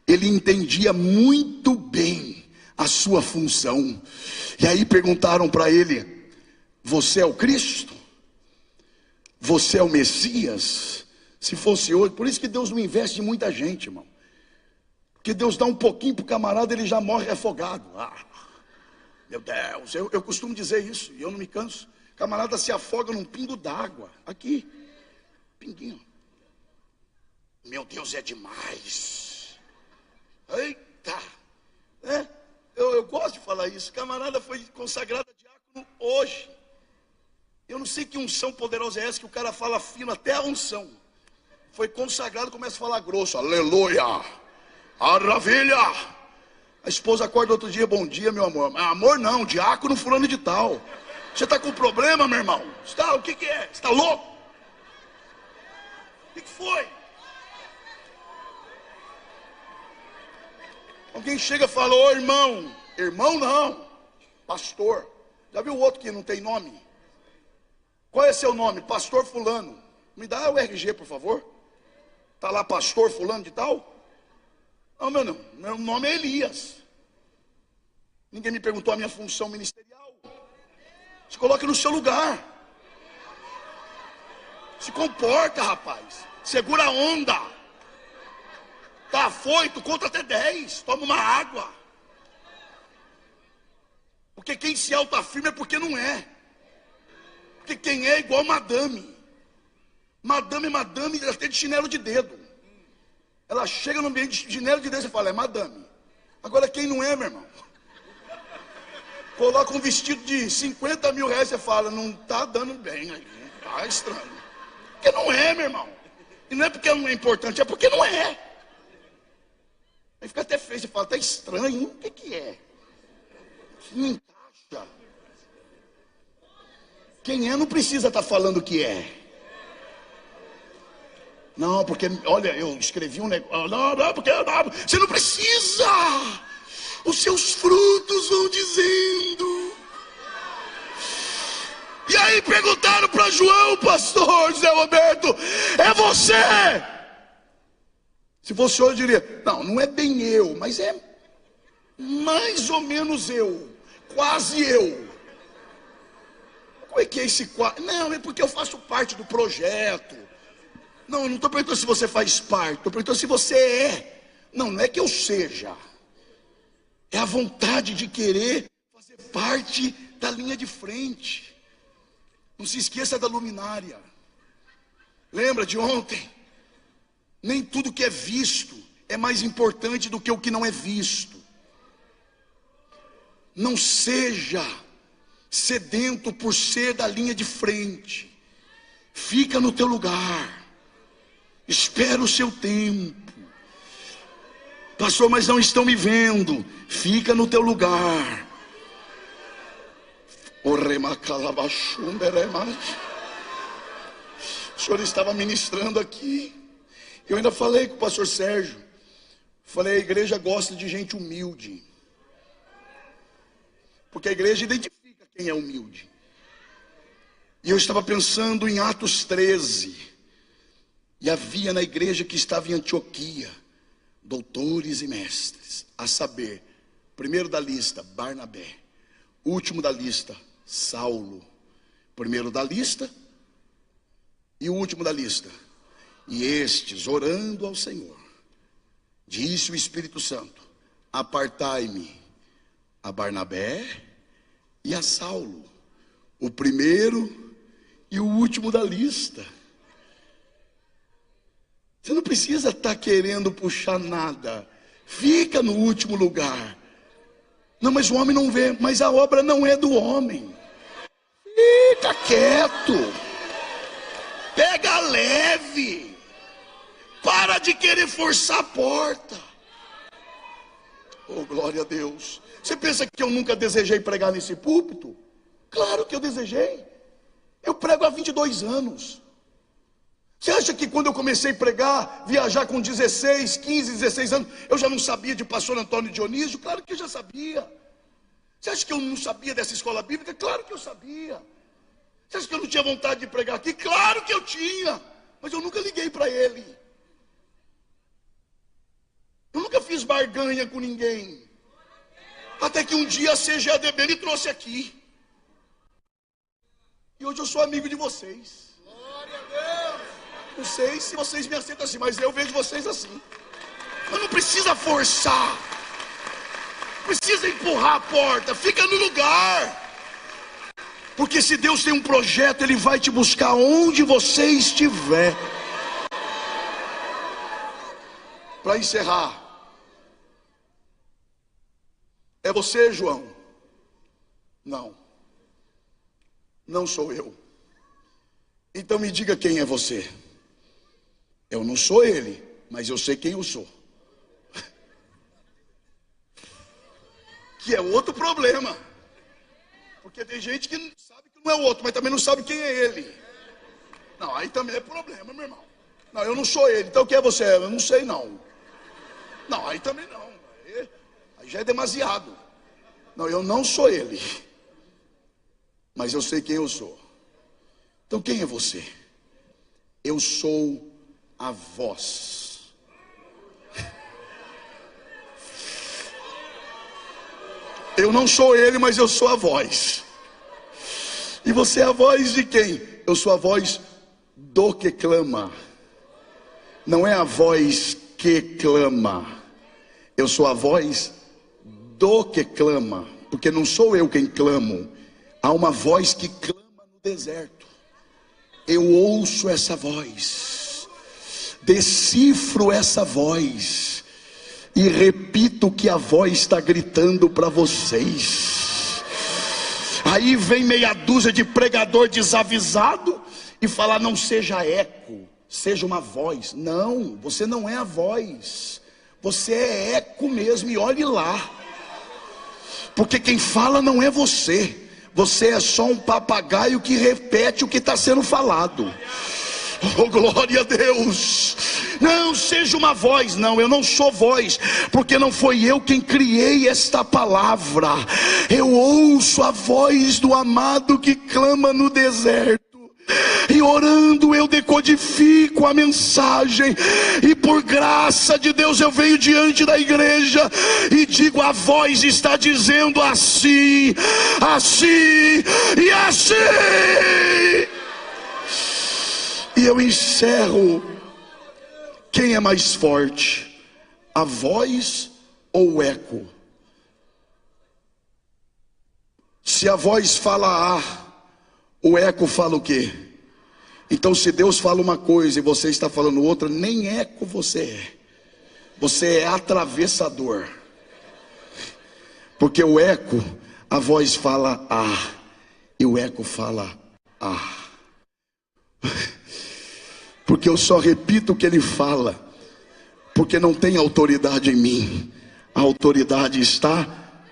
ele entendia muito bem a sua função. E aí perguntaram para ele: você é o Cristo? Você é o Messias? Se fosse hoje, por isso que Deus não investe em muita gente, irmão. Porque Deus dá um pouquinho para o camarada, ele já morre afogado. Meu Deus, eu costumo dizer isso, e eu não me canso. O camarada se afoga num pingo d'água, aqui, pinguinho. Meu Deus, é demais. Eita, eu gosto de falar isso. O camarada foi consagrado a diácono hoje. Eu não sei que unção poderosa é essa, que o cara fala fino até a unção. Foi consagrado, começa a falar grosso. Aleluia, maravilha. A esposa acorda outro dia: bom dia, meu amor. Amor não, diácono fulano de tal. Você está com problema, meu irmão? O que é? Você está louco? O que foi? Alguém chega e fala: ô irmão. Irmão não, pastor. Já viu o outro que não tem nome? Qual é seu nome? Pastor fulano. Me dá o RG, por favor. Está lá pastor fulano de tal? Não, meu nome é Elias. Ninguém me perguntou a minha função ministerial. Se coloque no seu lugar. Se comporta, rapaz. Segura a onda. Tá afoito, conta até 10. Toma uma água. Porque quem se autoafirma é porque não é. Porque quem é igual madame. Madame, até de chinelo de dedo. Ela chega no ambiente de chinelo de dedo e fala: é madame. Agora quem não é, meu irmão? Coloca um vestido de 50 mil reais, você fala: não está dando bem aí. Tá estranho. Porque não é, meu irmão. E não é porque não é importante, é porque não é. Aí fica até feio, você fala: tá estranho, o que é? Não encaixa. Quem é não precisa estar falando o que é. Não, porque, olha, eu escrevi um negócio. Não, porque não, você não precisa. Os seus frutos vão dizendo. E aí perguntaram para João: pastor José Roberto, é você? Se fosse hoje, eu diria: não é bem eu, mas é mais ou menos eu, quase eu. Como é que é esse quase? Não, é porque eu faço parte do projeto. Não, eu não estou perguntando se você faz parte, estou perguntando se você é. Não é que eu seja. É a vontade de querer fazer parte da linha de frente. Não se esqueça da luminária. Lembra de ontem? Nem tudo que é visto é mais importante do que o que não é visto. Não seja sedento por ser da linha de frente. Fica no teu lugar. Espera o seu tempo. Pastor, mas não estão me vendo. Fica no teu lugar. O senhor estava ministrando aqui. Eu ainda falei com o pastor Sérgio. Falei: a igreja gosta de gente humilde. Porque a igreja identifica quem é humilde. E eu estava pensando em Atos 13. E havia na igreja que estava em Antioquia doutores e mestres, a saber, primeiro da lista, Barnabé, último da lista, Saulo. Primeiro da lista e o último da lista. E estes, orando ao Senhor, disse o Espírito Santo: apartai-me a Barnabé e a Saulo, o primeiro e o último da lista. Você não precisa estar querendo puxar nada. Fica no último lugar. Não, mas o homem não vê. Mas a obra não é do homem. Fica quieto. Pega leve. Para de querer forçar a porta. Oh, glória a Deus. Você pensa que eu nunca desejei pregar nesse púlpito? Claro que eu desejei. Eu prego há 22 anos. Você acha que quando eu comecei a pregar, viajar com 16, 15, 16 anos, eu já não sabia de pastor Antônio Dionísio? Claro que eu já sabia. Você acha que eu não sabia dessa escola bíblica? Claro que eu sabia. Você acha que eu não tinha vontade de pregar aqui? Claro que eu tinha. Mas eu nunca liguei para ele. Eu nunca fiz barganha com ninguém. Até que um dia a CGADB me trouxe aqui. E hoje eu sou amigo de vocês. Glória a Deus. Não sei se vocês me aceitam assim, mas eu vejo vocês assim. Mas não precisa forçar. Não precisa empurrar a porta. Fica no lugar. Porque se Deus tem um projeto, Ele vai te buscar onde você estiver. Para encerrar. É você, João? Não. Não sou eu. Então me diga quem é você. Eu não sou ele, mas eu sei quem eu sou. Que é outro problema. Porque tem gente que sabe que não é o outro, mas também não sabe quem é ele. Não, aí também é problema, meu irmão. Não, eu não sou ele. Então quem é você? Eu não sei não. Não, aí também não. Aí já é demasiado. Não, eu não sou ele. Mas eu sei quem eu sou. Então quem é você? Eu sou a voz. Eu não sou ele, mas eu sou a voz. E você é a voz de quem? Eu sou a voz do que clama. Não é a voz que clama. Eu sou a voz do que clama. Porque não sou eu quem clamo. Há uma voz que clama no deserto. Eu ouço essa voz. Decifro essa voz. E repito o que a voz está gritando para vocês. Aí vem meia dúzia de pregador desavisado e fala: não seja eco, seja uma voz. Não, você não é a voz. Você é eco mesmo, e olhe lá. Porque quem fala não é você. Você é só um papagaio que repete o que está sendo falado. Oh, glória a Deus. Não seja uma voz. Não, eu não sou voz, porque não foi eu quem criei esta palavra. Eu ouço a voz do amado que clama no deserto. E orando eu decodifico a mensagem. E por graça de Deus eu venho diante da igreja e digo: a voz está dizendo assim, assim e assim. E eu encerro. Quem é mais forte? A voz ou o eco? Se a voz fala A, o eco fala o quê? Então se Deus fala uma coisa e você está falando outra, nem eco você é. Você é atravessador. Porque o eco, a voz fala A, e o eco fala A. Porque eu só repito o que ele fala, porque não tem autoridade em mim. A autoridade está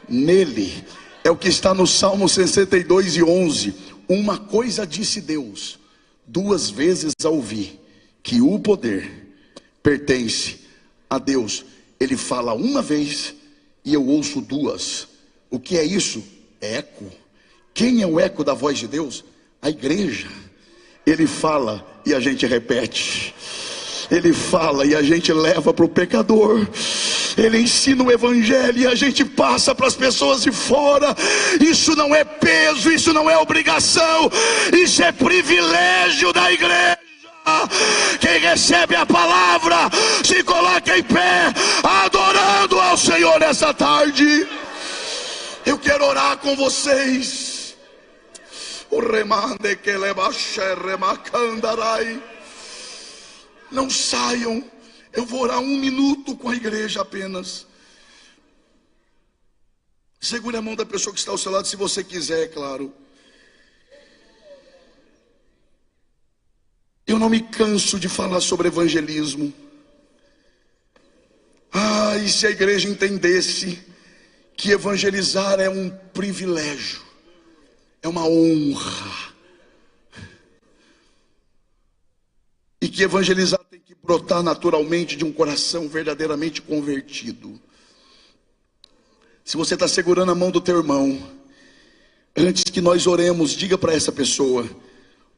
nele. É o que está no Salmo 62:11. Uma coisa disse Deus, duas vezes a ouvi, que o poder pertence a Deus. Ele fala uma vez e eu ouço duas. O que é isso? Eco. Quem é o eco da voz de Deus? A igreja. Ele fala e a gente repete. Ele fala e a gente leva para o pecador. Ele ensina o evangelho e a gente passa para as pessoas de fora. Isso não é peso, isso não é obrigação, isso é privilégio da igreja. Quem recebe a palavra se coloca em pé, adorando ao Senhor essa tarde. Eu quero orar com vocês. Não saiam. Eu vou orar 1 minuto com a igreja apenas. Segure a mão da pessoa que está ao seu lado, se você quiser, é claro. Eu não me canso de falar sobre evangelismo. E se a igreja entendesse que evangelizar é um privilégio, é uma honra, e que evangelizar tem que brotar naturalmente de um coração verdadeiramente convertido. Se você está segurando a mão do teu irmão, antes que nós oremos, diga para essa pessoa: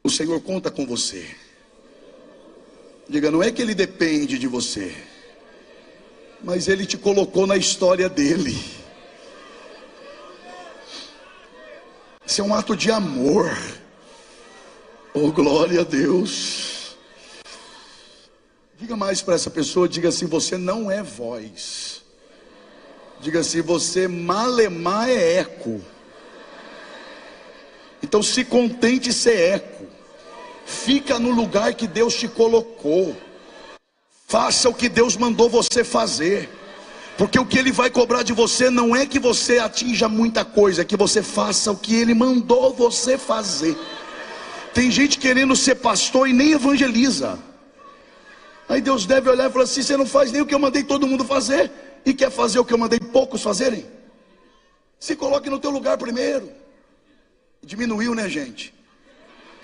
o Senhor conta com você. Diga, não é que Ele depende de você, mas Ele te colocou na história dEle. Isso é um ato de amor. Oh, glória a Deus. Diga mais para essa pessoa, diga assim: você não é voz. Diga assim: você malemar é eco. Então se contente ser eco. Fica no lugar que Deus te colocou. Faça o que Deus mandou você fazer. Porque o que Ele vai cobrar de você não é que você atinja muita coisa, é que você faça o que Ele mandou você fazer. Tem gente querendo ser pastor e nem evangeliza. Aí Deus deve olhar e falar assim: você não faz nem o que eu mandei todo mundo fazer, e quer fazer o que eu mandei poucos fazerem? Se coloque no teu lugar primeiro. Diminuiu, né, gente?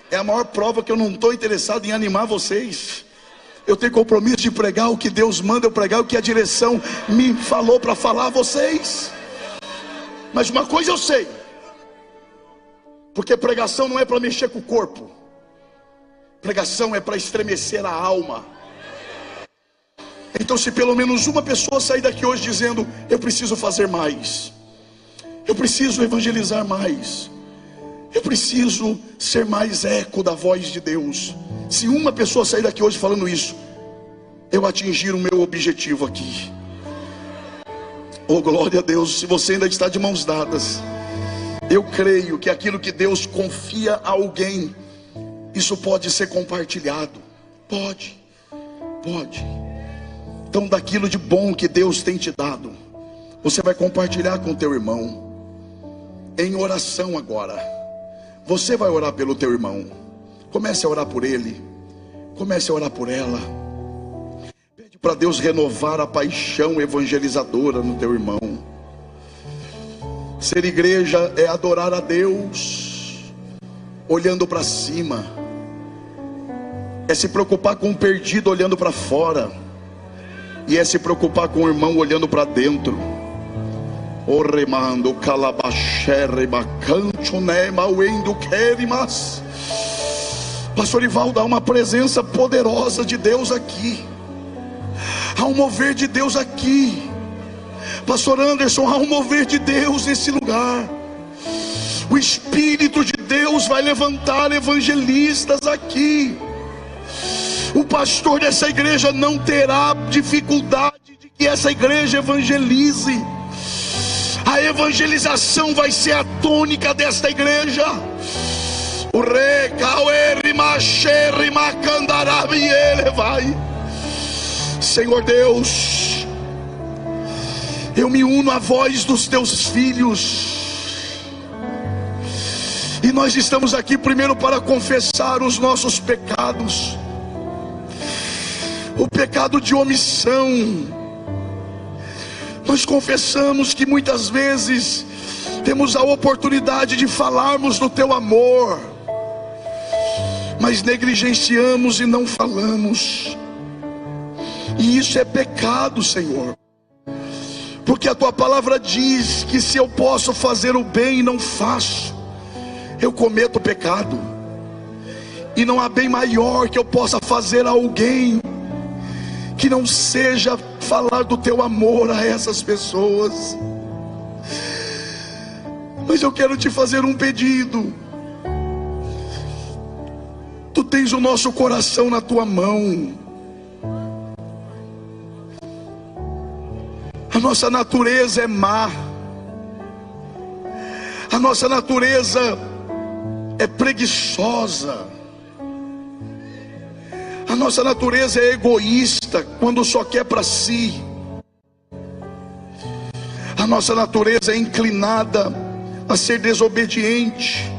É a maior prova que eu não estou interessado em animar vocês. Eu tenho compromisso de pregar o que Deus manda eu pregar, o que a direção me falou para falar a vocês. Mas uma coisa eu sei, porque pregação não é para mexer com o corpo, pregação é para estremecer a alma. Então se pelo menos uma pessoa sair daqui hoje dizendo: eu preciso fazer mais, eu preciso evangelizar mais, eu preciso ser mais eco da voz de Deus. Se uma pessoa sair daqui hoje falando isso, eu atingir o meu objetivo aqui. Oh, glória a Deus. Se você ainda está de mãos dadas, eu creio que aquilo que Deus confia a alguém, isso pode ser compartilhado. Pode. Então daquilo de bom que Deus tem te dado, você vai compartilhar com o teu irmão. Em oração agora, você vai orar pelo teu irmão. Comece a orar por ele, comece a orar por ela. Pede para Deus renovar a paixão evangelizadora no teu irmão. Ser igreja é adorar a Deus olhando para cima, é se preocupar com o perdido olhando para fora, e é se preocupar com o irmão olhando para dentro. O remando calabaxere bacancho nema uendo querimas. Pastor Ivaldo, há uma presença poderosa de Deus aqui, há um mover de Deus aqui. Pastor Anderson, há um mover de Deus nesse lugar. O Espírito de Deus vai levantar evangelistas aqui. O pastor dessa igreja não terá dificuldade de que essa igreja evangelize. A evangelização vai ser a tônica desta igreja. O rei Caueri Macherri Macandarabi, ele vai. Senhor Deus, eu me uno à voz dos teus filhos, e nós estamos aqui primeiro para confessar os nossos pecados. O pecado de omissão. Nós confessamos que muitas vezes temos a oportunidade de falarmos do teu amor, mas negligenciamos e não falamos. E isso é pecado, Senhor, porque a tua palavra diz que se eu posso fazer o bem e não faço, eu cometo pecado. E não há bem maior que eu possa fazer a alguém que não seja falar do teu amor a essas pessoas. Mas eu quero te fazer um pedido. Tu tens o nosso coração na tua mão. A nossa natureza é má, a nossa natureza é preguiçosa, a nossa natureza é egoísta quando só quer para si. A nossa natureza é inclinada a ser desobediente.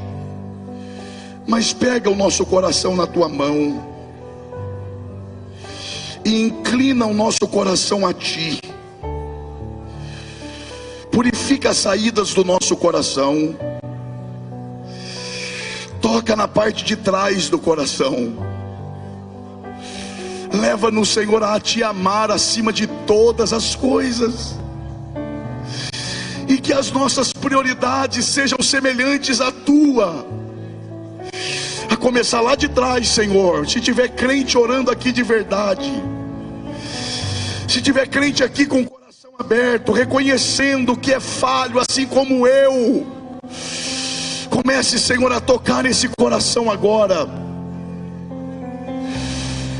Mas pega o nosso coração na tua mão e inclina o nosso coração a ti. Purifica as saídas do nosso coração. Toca na parte de trás do coração. Leva-nos, Senhor, a Te amar acima de todas as coisas, e que as nossas prioridades sejam semelhantes à Tua. A começar lá de trás, Senhor. Se tiver crente orando aqui de verdade, se tiver crente aqui com o coração aberto, reconhecendo que é falho, assim como eu, comece, Senhor, a tocar nesse coração agora.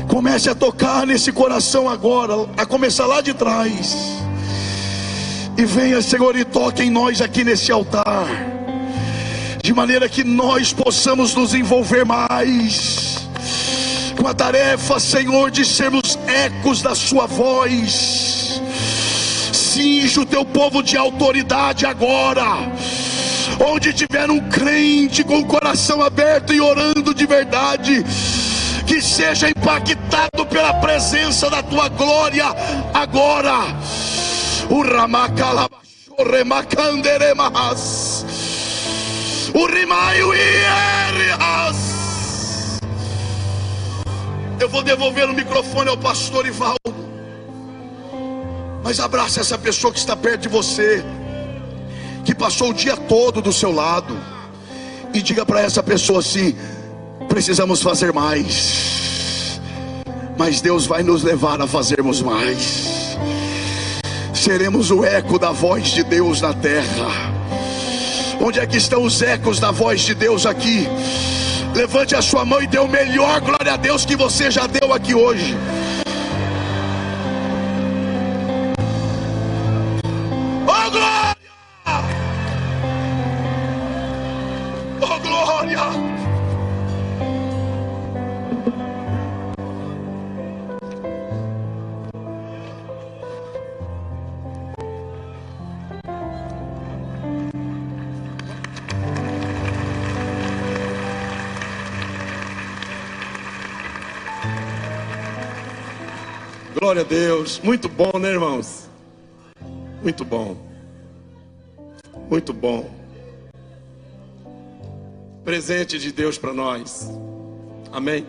Comece a tocar nesse coração agora, a começar lá de trás. E venha, Senhor, e toque em nós aqui nesse altar, de maneira que nós possamos nos envolver mais com a tarefa, Senhor, de sermos ecos da Sua voz. Cinge o Teu povo de autoridade agora. Onde tiver um crente com o coração aberto e orando de verdade, que seja impactado pela presença da Tua glória agora. O Ramacalabachoremacanderemahas, o Rimaio Ierias. Eu vou devolver o microfone ao pastor Ivaldo, mas abraça essa pessoa que está perto de você, que passou o dia todo do seu lado, e diga para essa pessoa assim: precisamos fazer mais, mas Deus vai nos levar a fazermos mais. Seremos o eco da voz de Deus na terra. Onde é que estão os ecos da voz de Deus aqui? Levante a sua mão e dê o melhor glória a Deus que você já deu aqui hoje. Oh glória! Oh glória! Glória a Deus. Muito bom, né, irmãos? Muito bom. Muito bom. Presente de Deus para nós. Amém.